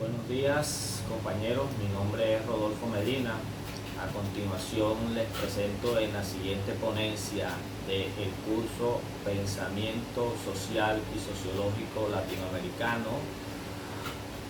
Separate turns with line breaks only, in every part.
Buenos días, compañeros, mi nombre es Rodolfo Medina. A continuación les presento en la siguiente ponencia del curso Pensamiento Social y Sociológico Latinoamericano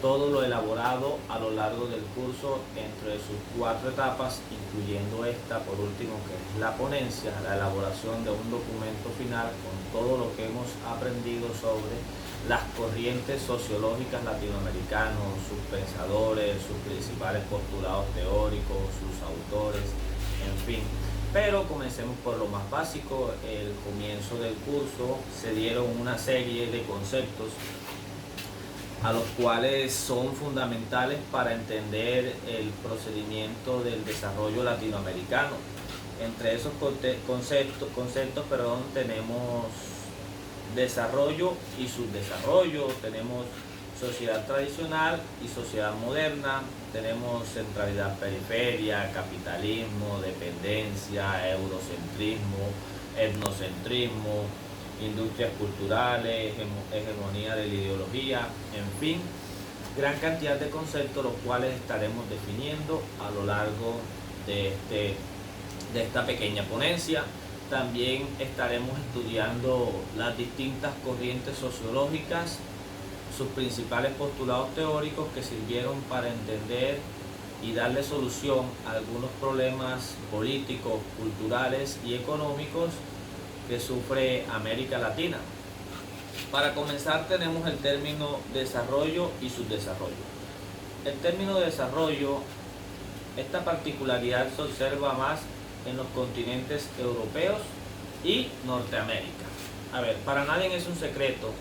todo lo elaborado a lo largo del curso entre sus 4 etapas, incluyendo esta por último, que es la ponencia, la elaboración de un documento final con todo lo que hemos aprendido sobre las corrientes sociológicas latinoamericanas, sus pensadores, sus principales postulados teóricos, sus autores, en fin. Pero comencemos por lo más básico. El comienzo del curso se dieron una serie de conceptos a los cuales son fundamentales para entender el procedimiento del desarrollo latinoamericano. Entre esos conceptos, tenemos desarrollo y subdesarrollo, tenemos sociedad tradicional y sociedad moderna, tenemos centralidad periferia, capitalismo, dependencia, eurocentrismo, etnocentrismo, industrias culturales, hegemonía de la ideología, en fin, gran cantidad de conceptos los cuales estaremos definiendo a lo largo de esta pequeña ponencia. También estaremos estudiando las distintas corrientes sociológicas, sus principales postulados teóricos que sirvieron para entender y darle solución a algunos problemas políticos, culturales y económicos que sufre América Latina. Para comenzar tenemos el término desarrollo y subdesarrollo. El término desarrollo, esta particularidad se observa más en los continentes europeos y Norteamérica. A ver, para nadie es un secreto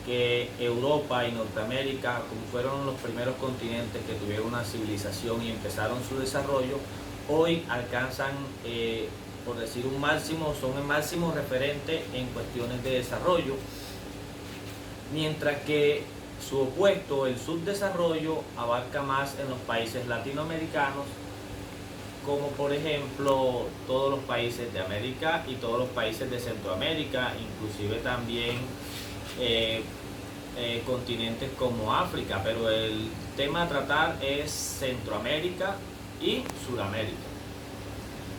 que Europa y Norteamérica, como fueron los primeros continentes que tuvieron una civilización y empezaron su desarrollo, hoy alcanzan por decir un máximo, son el máximo referente en cuestiones de desarrollo, mientras que su opuesto, el subdesarrollo, abarca más en los países latinoamericanos, como por ejemplo todos los países de América y todos los países de Centroamérica, inclusive también continentes como África, pero el tema a tratar es Centroamérica y Sudamérica.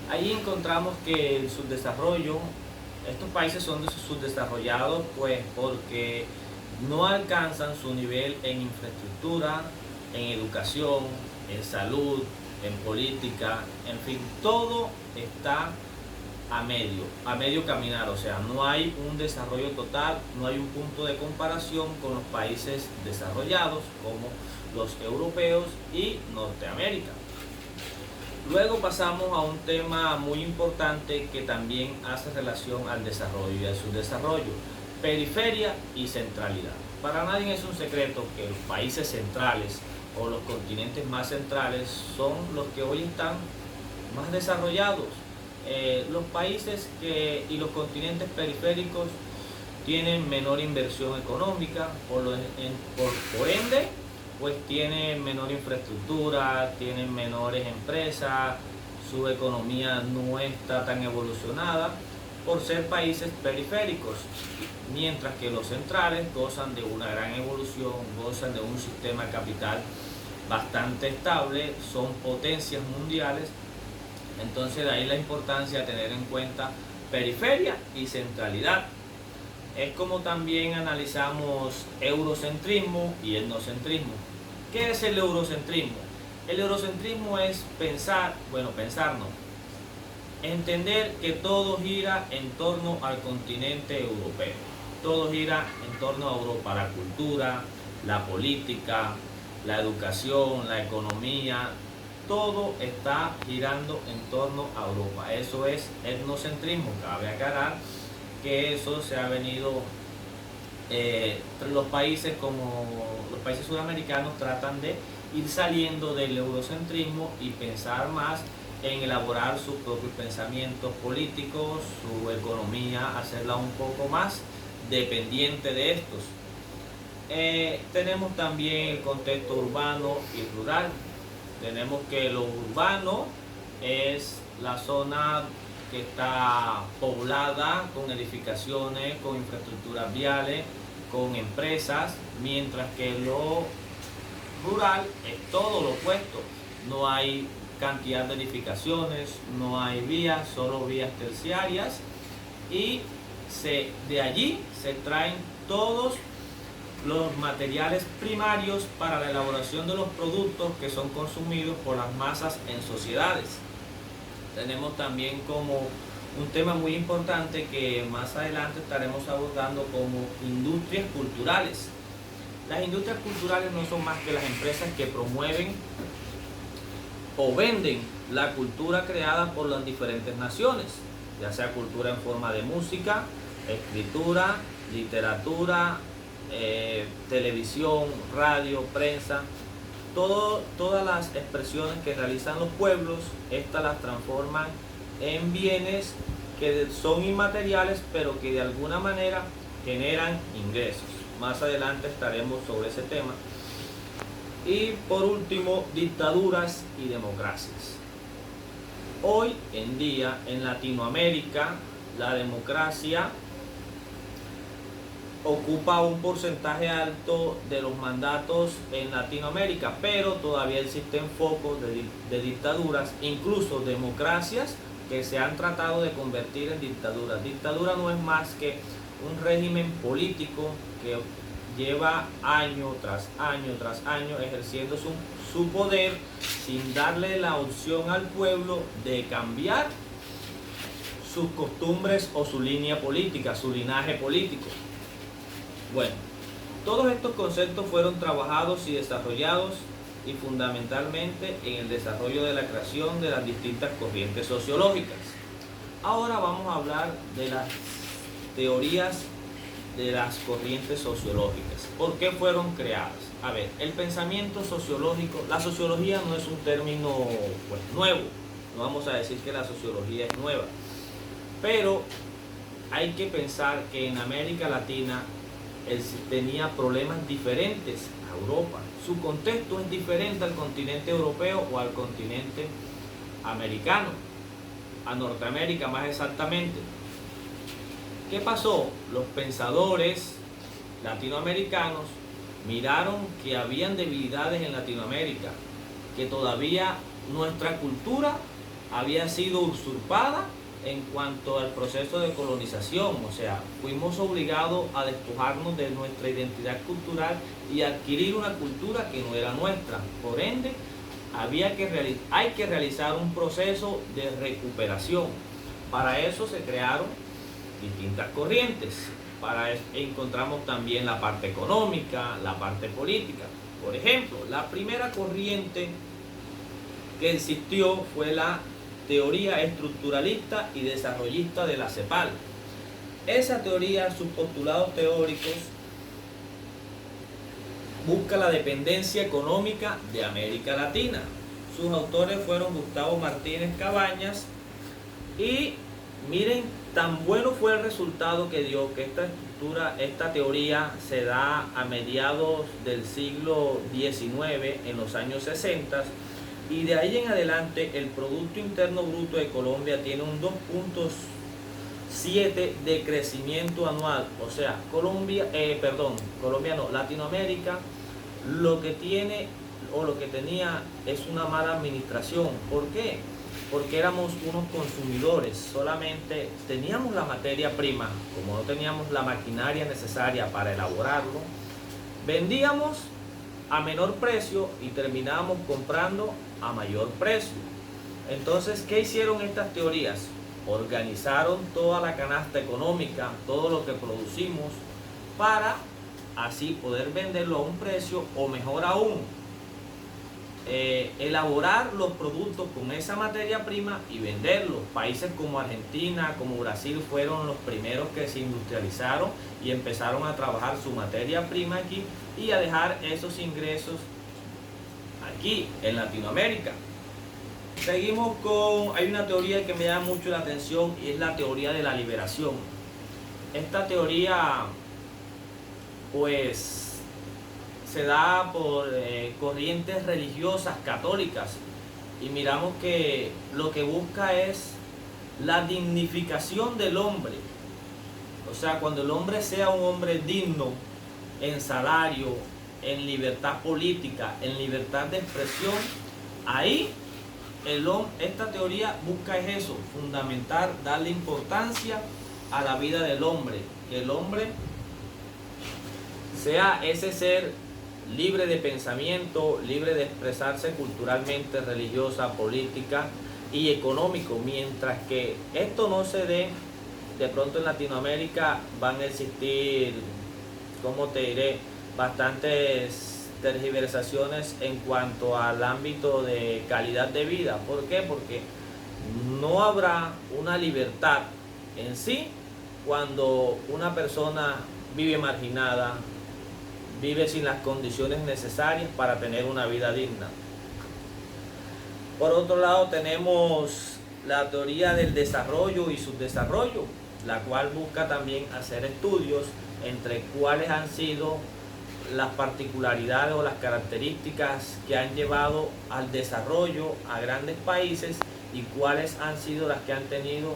Ahí encontramos que el subdesarrollo, estos países son subdesarrollados pues porque no alcanzan su nivel en infraestructura, en educación, en salud, en política, en fin, todo está a medio caminar, o sea, no hay un desarrollo total, no hay un punto de comparación con los países desarrollados como los europeos y Norteamérica. Luego pasamos a un tema muy importante que también hace relación al desarrollo y al subdesarrollo: periferia y centralidad. Para nadie es un secreto que los países centrales o los continentes más centrales son los que hoy están más desarrollados. Los países y los continentes periféricos tienen menor inversión económica, por ende pues tienen menor infraestructura, tienen menores empresas, su economía no está tan evolucionada por ser países periféricos, mientras que los centrales gozan de una gran evolución, gozan de un sistema capital bastante estable, son potencias mundiales. Entonces de ahí la importancia de tener en cuenta periferia y centralidad. Es como también analizamos eurocentrismo y etnocentrismo. ¿Qué es el eurocentrismo? El eurocentrismo es entender que todo gira en torno al continente europeo. Todo gira en torno a Europa, la cultura, la política, la educación, la economía, todo está girando en torno a Europa. Eso es etnocentrismo. Cabe aclarar que eso se ha venido, los países sudamericanos tratan de ir saliendo del eurocentrismo y pensar más en elaborar sus propios pensamientos políticos, su economía, hacerla un poco más dependiente de estos. Tenemos también el contexto urbano y rural. Tenemos que lo urbano es la zona que está poblada con edificaciones, con infraestructuras viales, con empresas, mientras que lo rural es todo lo opuesto. No hay cantidad de edificaciones, no hay vías, solo vías terciarias, y de allí se traen todos los materiales primarios para la elaboración de los productos que son consumidos por las masas en sociedades. Tenemos también como un tema muy importante que más adelante estaremos abordando como industrias culturales. Las industrias culturales no son más que las empresas que promueven o venden la cultura creada por las diferentes naciones, ya sea cultura en forma de música, escritura, literatura, televisión, radio, prensa, todas las expresiones que realizan los pueblos, estas las transforman en bienes que son inmateriales, pero que de alguna manera generan ingresos. Más adelante estaremos sobre ese tema. Y por último, dictaduras y democracias. Hoy en día en Latinoamérica la democracia ocupa un porcentaje alto de los mandatos en Latinoamérica, pero todavía existen focos de dictaduras, incluso democracias que se han tratado de convertir en dictaduras. Dictadura no es más que un régimen político que lleva año tras año tras año ejerciendo su poder sin darle la opción al pueblo de cambiar sus costumbres o su línea política, su linaje político. Bueno, todos estos conceptos fueron trabajados y desarrollados y fundamentalmente en el desarrollo de la creación de las distintas corrientes sociológicas. Ahora vamos a hablar de las teorías de las corrientes sociológicas. ¿Por qué fueron creadas? A ver, el pensamiento sociológico, la sociología no es un término nuevo, no vamos a decir que la sociología es nueva, pero hay que pensar que en América Latina tenía problemas diferentes a Europa. Su contexto es diferente al continente europeo o al continente americano, a Norteamérica más exactamente. ¿Qué pasó? Los pensadores latinoamericanos miraron que habían debilidades en Latinoamérica, que todavía nuestra cultura había sido usurpada en cuanto al proceso de colonización, o sea, fuimos obligados a despojarnos de nuestra identidad cultural y adquirir una cultura que no era nuestra. Por ende, hay que realizar un proceso de recuperación. Para eso se crearon distintas corrientes. Encontramos también la parte económica, la parte política. Por ejemplo, la primera corriente que existió fue la teoría estructuralista y desarrollista de la CEPAL. Esa teoría, sus postulados teóricos, busca la dependencia económica de América Latina. Sus autores fueron Gustavo Martínez Cabañas y miren, tan bueno fue el resultado que dio que esta teoría se da a mediados del siglo XIX, en los años 60, y de ahí en adelante el Producto Interno Bruto de Colombia tiene un 2.7 de crecimiento anual. O sea, Latinoamérica lo que tiene o lo que tenía es una mala administración. ¿Por qué? Porque éramos unos consumidores, solamente teníamos la materia prima, como no teníamos la maquinaria necesaria para elaborarlo, vendíamos a menor precio y terminábamos comprando a mayor precio. Entonces, ¿qué hicieron estas teorías? Organizaron toda la canasta económica, todo lo que producimos, para así poder venderlo a un precio, o mejor aún, elaborar los productos con esa materia prima y venderlos. Países como Argentina, como Brasil fueron los primeros que se industrializaron y empezaron a trabajar su materia prima aquí y a dejar esos ingresos aquí en Latinoamérica. Seguimos hay una teoría que me llama mucho la atención y es la teoría de la liberación. Esta teoría pues se da por corrientes religiosas católicas y miramos que lo que busca es la dignificación del hombre. O sea, cuando el hombre sea un hombre digno en salario, en libertad política, en libertad de expresión, ahí esta teoría busca es eso, fundamentar, darle importancia a la vida del hombre, que el hombre sea ese ser libre de pensamiento, libre de expresarse culturalmente, religiosa, política y económico. Mientras que esto no se dé, de pronto en Latinoamérica van a existir, ¿cómo te diré?, bastantes tergiversaciones en cuanto al ámbito de calidad de vida. ¿Por qué? Porque no habrá una libertad en sí cuando una persona vive marginada, vive sin las condiciones necesarias para tener una vida digna. Por otro lado, tenemos la teoría del desarrollo y subdesarrollo, la cual busca también hacer estudios entre cuáles han sido las particularidades o las características que han llevado al desarrollo a grandes países y cuáles han sido las que han tenido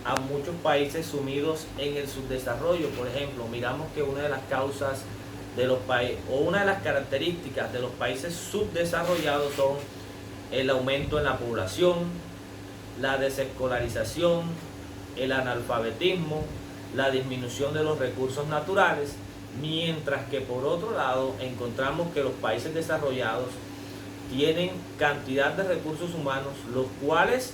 a muchos países sumidos en el subdesarrollo. Por ejemplo, miramos que una de las causas de los países o una de las características de los países subdesarrollados son el aumento en la población, la desescolarización, el analfabetismo, la disminución de los recursos naturales, mientras que por otro lado encontramos que los países desarrollados tienen cantidad de recursos humanos, los cuales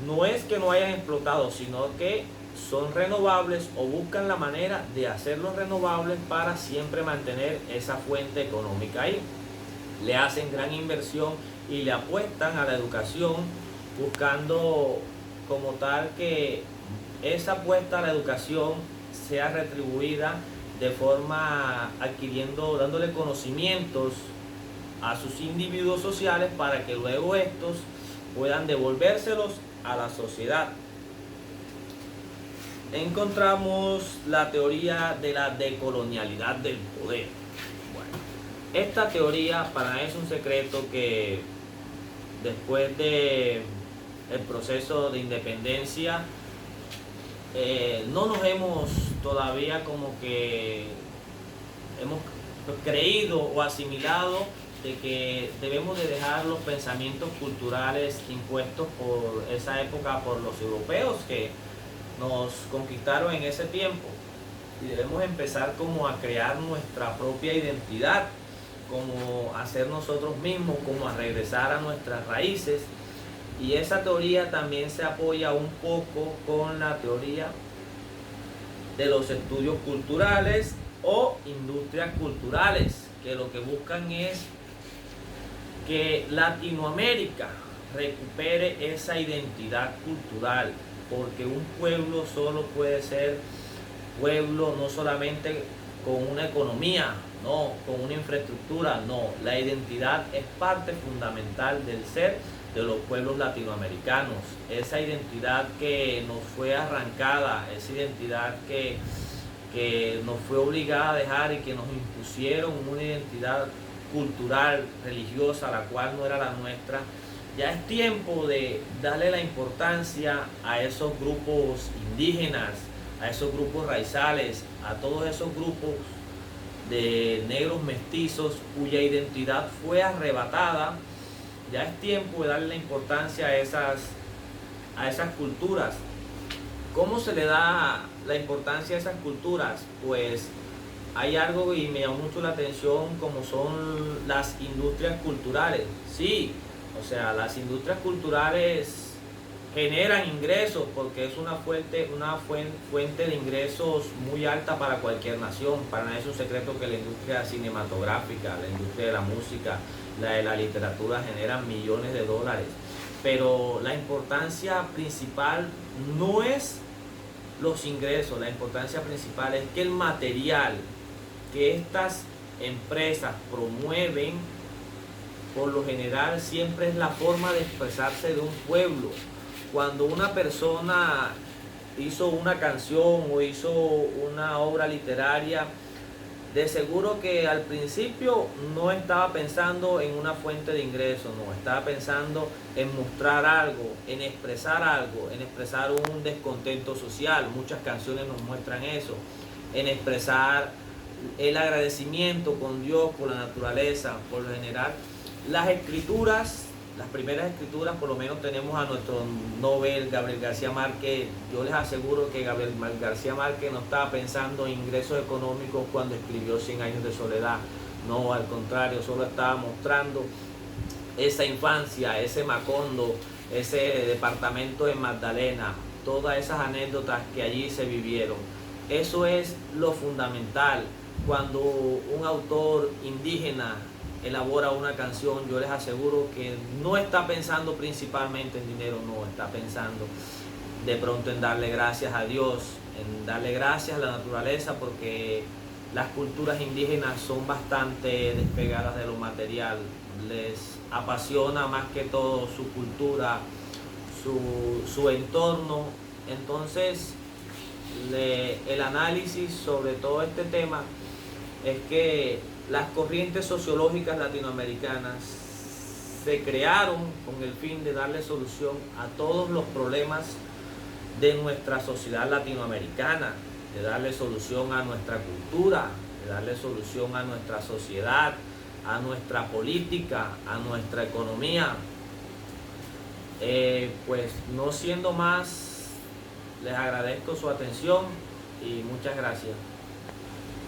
no es que no hayan explotado, sino que son renovables o buscan la manera de hacerlos renovables para siempre mantener esa fuente económica ahí. Le hacen gran inversión y le apuestan a la educación, buscando como tal que esa apuesta a la educación sea retribuida de forma dándole conocimientos a sus individuos sociales para que luego estos puedan devolvérselos a la sociedad. Encontramos la teoría de la decolonialidad del poder. Bueno, esta teoría para nadie es un secreto que después de el proceso de independencia no nos hemos todavía como que hemos creído o asimilado de que debemos de dejar los pensamientos culturales impuestos por esa época por los europeos que nos conquistaron en ese tiempo, y debemos empezar como a crear nuestra propia identidad, como a ser nosotros mismos, como a regresar a nuestras raíces. Y esa teoría también se apoya un poco con la teoría de los estudios culturales o industrias culturales, que lo que buscan es que Latinoamérica recupere esa identidad cultural, porque un pueblo solo puede ser pueblo no solamente con una economía, no, con una infraestructura, no. La identidad es parte fundamental del ser de los pueblos latinoamericanos. Esa identidad que nos fue arrancada, esa identidad que nos fue obligada a dejar y que nos impusieron una identidad cultural, religiosa, la cual no era la nuestra. Ya es tiempo de darle la importancia a esos grupos indígenas, a esos grupos raizales, a todos esos grupos de negros mestizos cuya identidad fue arrebatada. Ya es tiempo de darle la importancia a esas culturas. ¿Cómo se le da la importancia a esas culturas? Pues hay algo y me llama mucho la atención, como son las industrias culturales. Sí, o sea, las industrias culturales generan ingresos porque es una fuente de ingresos muy alta para cualquier nación. Para nadie es un secreto que la industria cinematográfica, la industria de la música, la de la literatura generan millones de dólares. Pero la importancia principal no es los ingresos, la importancia principal es que el material que estas empresas promueven, por lo general siempre es la forma de expresarse de un pueblo. Cuando una persona hizo una canción o hizo una obra literaria, de seguro que al principio no estaba pensando en una fuente de ingresos, no, estaba pensando en mostrar algo, en expresar un descontento social. Muchas canciones nos muestran eso, en expresar el agradecimiento con Dios, por la naturaleza, por lo general. Las escrituras, las primeras escrituras, por lo menos tenemos a nuestro Nobel Gabriel García Márquez. Yo les aseguro que Gabriel García Márquez no estaba pensando en ingresos económicos cuando escribió 100 años de soledad. No, al contrario, solo estaba mostrando esa infancia, ese Macondo, ese departamento en Magdalena, todas esas anécdotas que allí se vivieron. Eso es lo fundamental. Cuando un autor indígena elabora una canción, yo les aseguro que no está pensando principalmente en dinero, no, está pensando de pronto en darle gracias a Dios, en darle gracias a la naturaleza, porque las culturas indígenas son bastante despegadas de lo material. Les apasiona más que todo su cultura, su entorno. Entonces, el análisis sobre todo este tema es que las corrientes sociológicas latinoamericanas se crearon con el fin de darle solución a todos los problemas de nuestra sociedad latinoamericana, de darle solución a nuestra cultura, de darle solución a nuestra sociedad, a nuestra política, a nuestra economía. Pues no siendo más, les agradezco su atención y muchas gracias.